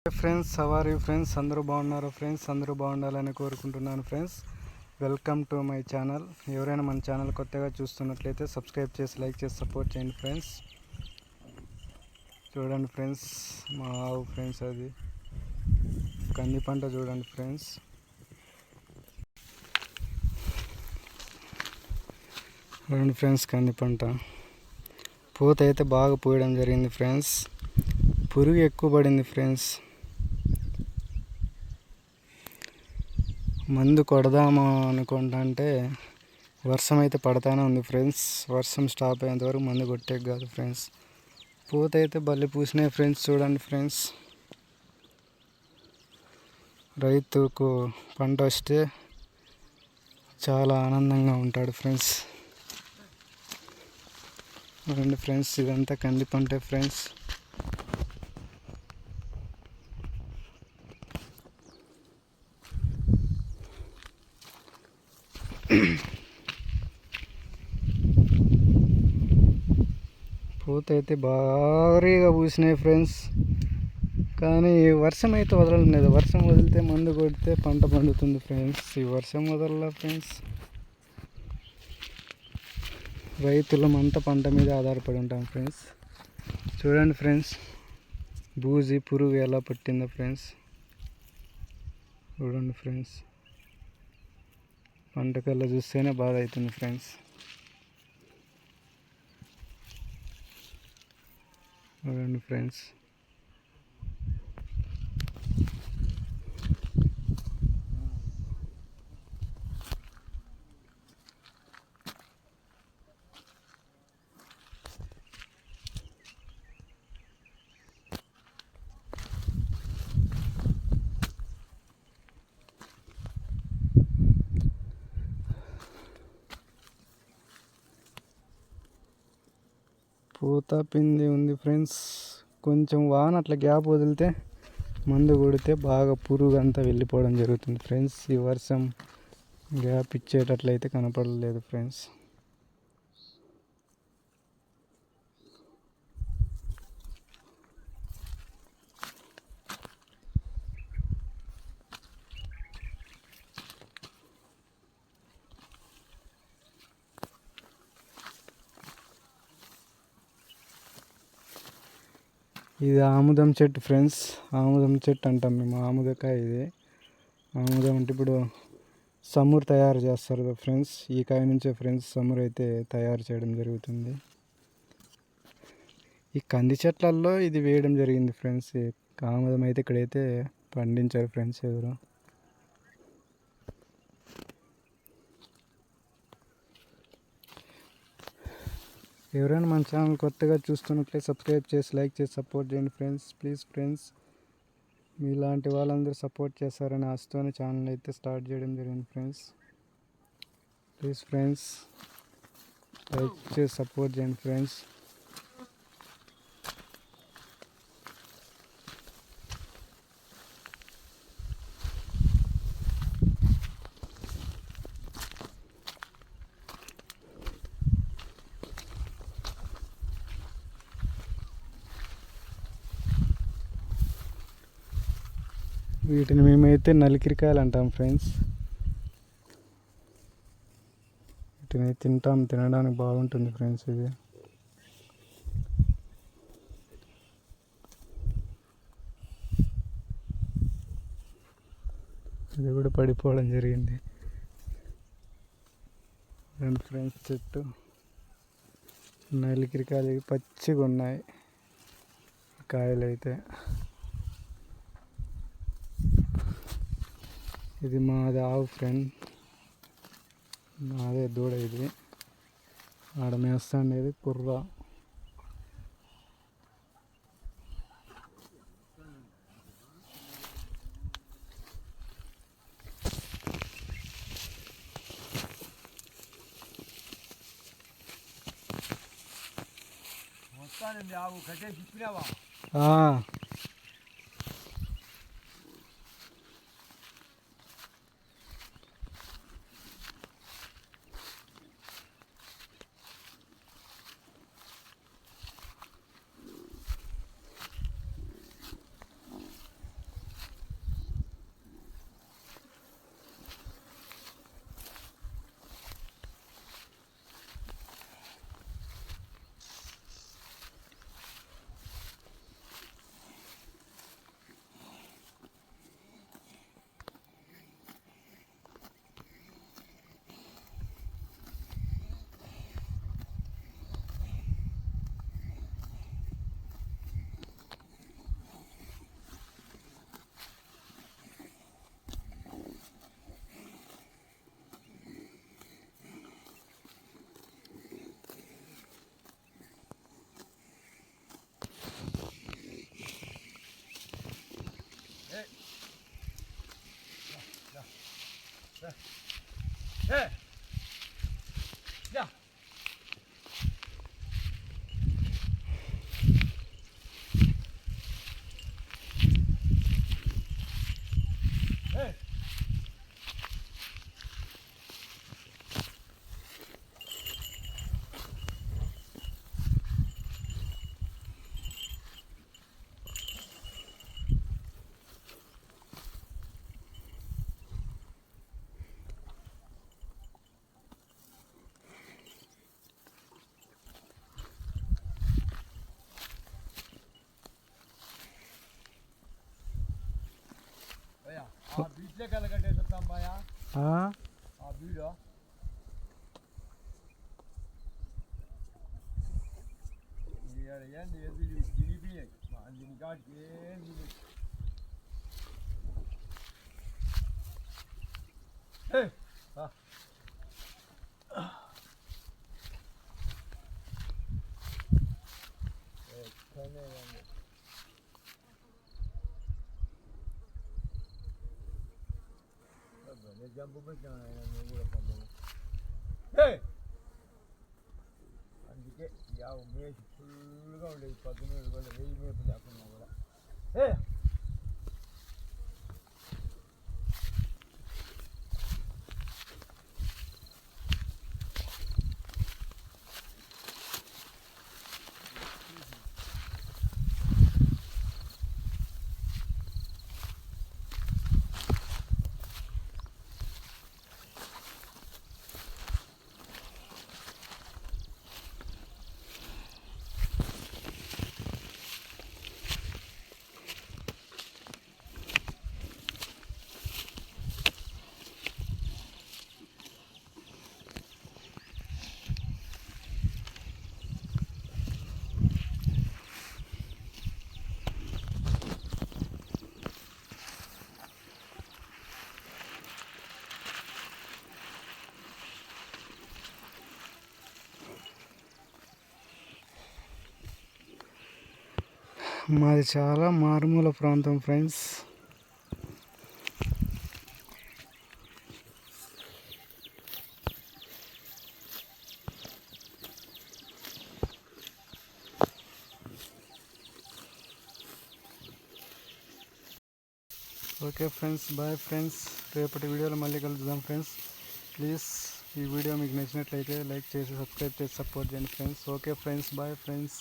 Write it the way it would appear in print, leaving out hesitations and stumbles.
Friends, how you friends? అందరూ బాగున్నారు friends? అందరూ బాగుండాలని కోరుకుంటున్నాను friends. Welcome to my channel. ఎవరైనా మన ఛానల్ కొత్తగా చూస్తున్నట్లయితే సబ్స్క్రైబ్ చేసి లైక్ చేసి సపోర్ట్ చేయండి ఫ్రెండ్స్. చూడండి ఫ్రెండ్స్, మా ఆవు ఫ్రెండ్స్, అది కంది పంట చూడండి ఫ్రెండ్స్. చూడండి ఫ్రెండ్స్, కంది పంట పూత అయితే బాగా పూయడం జరిగింది ఫ్రెండ్స్. పురుగు ఎక్కువ పడింది ఫ్రెండ్స్. మందు కొడదాము అనుకుంటే వర్షం అయితే పడతానే ఉంది ఫ్రెండ్స్. వర్షం స్టాప్ అయ్యేంత వరకు మందు కొట్టే కాదు ఫ్రెండ్స్. పూత అయితే బల్లి పూసినాయి ఫ్రెండ్స్. చూడండి ఫ్రెండ్స్, రైతుకు పంట వస్తే చాలా ఆనందంగా ఉంటాడు ఫ్రెండ్స్. చూడండి ఫ్రెండ్స్, ఇదంతా కంది పంటే ఫ్రెండ్స్. పూత అయితే భారీగా పూసినాయి ఫ్రెండ్స్. కానీ వర్షం అయితే వదలలేదు. వర్షం వదిలితే మందు కొడితే పంట పండుతుంది ఫ్రెండ్స్. ఈ వర్షం వదలలా ఫ్రెండ్స్. రైతులమంతా పంట మీద ఆధారపడి ఉంటాం ఫ్రెండ్స్. చూడండి ఫ్రెండ్స్, బూజి పురుగు ఎలా పట్టిందో ఫ్రెండ్స్. చూడండి ఫ్రెండ్స్, పంటకల్లా చూస్తేనే బాధ అవుతుంది ఫ్రెండ్స్. చూడండి ఫ్రెండ్స్, పూత పిండి ఉంది ఫ్రెండ్స్. కొంచెం వాన అట్లా గ్యాప్ వదిలితే మందు కొడితే బాగా పురుగు అంతా వెళ్ళిపోవడం జరుగుతుంది ఫ్రెండ్స్. ఈ వర్షం గ్యాప్ ఇచ్చేటట్లయితే కనపడలేదు ఫ్రెండ్స్. ఇది ఆముదం చెట్టు ఫ్రెండ్స్. ఆముదం చెట్టు అంటాం మేము. ఆముదకాయ ఇది. ఆముదం అంటే ఇప్పుడు సమురు తయారు చేస్తారు కదా ఫ్రెండ్స్. ఈ కాయ నుంచే ఫ్రెండ్స్ సమురు అయితే తయారు చేయడం జరుగుతుంది. ఈ కంది చెట్లల్లో ఇది వేయడం జరిగింది ఫ్రెండ్స్. ఆముదం అయితే ఇక్కడైతే పండించారు ఫ్రెండ్స్ ఎవరు. ఎవరైనా మన ఛానల్ కొత్తగా చూస్తున్నట్లయితే సబ్స్క్రైబ్ చేసి లైక్ చేసి సపోర్ట్ చేయండి ఫ్రెండ్స్. ప్లీజ్ ఫ్రెండ్స్, మీలాంటి వాళ్ళందరూ సపోర్ట్ చేస్తారని ఆశతోనే ఛానల్ అయితే స్టార్ట్ చేయడం జరిగింది ఫ్రెండ్స్. ప్లీజ్ ఫ్రెండ్స్, లైక్ చేసి సపోర్ట్ చేయండి ఫ్రెండ్స్. వీటిని మేమైతే నలికిరికాయలు అంటాం ఫ్రెండ్స్. వీటిని తింటాం, తినడానికి బాగుంటుంది ఫ్రెండ్స్. ఇది కూడా పడిపోవడం జరిగింది ఫ్రెండ్స్. చెట్టు నలికిరికాయలు పచ్చిగా ఉన్నాయి కాయలు అయితే. ఇది మాది ఆవు ఫ్రెండ్, అదే దూడ. ఇది ఆడ మేస్తాండేది కుర్ర. బీచ్లో కలగట్టేస్తాం బాయా ఆ వీడియో ఏంది తినిపి దీని కాడికి ఏంది జంపు పెట్టాను నువ్వు కూడా పంపను అందుకే మేసి ఫుల్గా ఉండేది 17 కూడా 1000 మేపు లేకున్నా కూడా మాది చాలా మారుమూల ప్రాంతం friends. Okay friends, bye friends. రేపటి వీడియోలో మళ్ళీ కలుద్దాం ఫ్రెండ్స్. ప్లీజ్ ఈ వీడియో మీకు నచ్చినట్లయితే లైక్ చేసి సబ్స్క్రైబ్ చేసి సపోర్ట్ చేయండి friends. Okay friends, bye friends.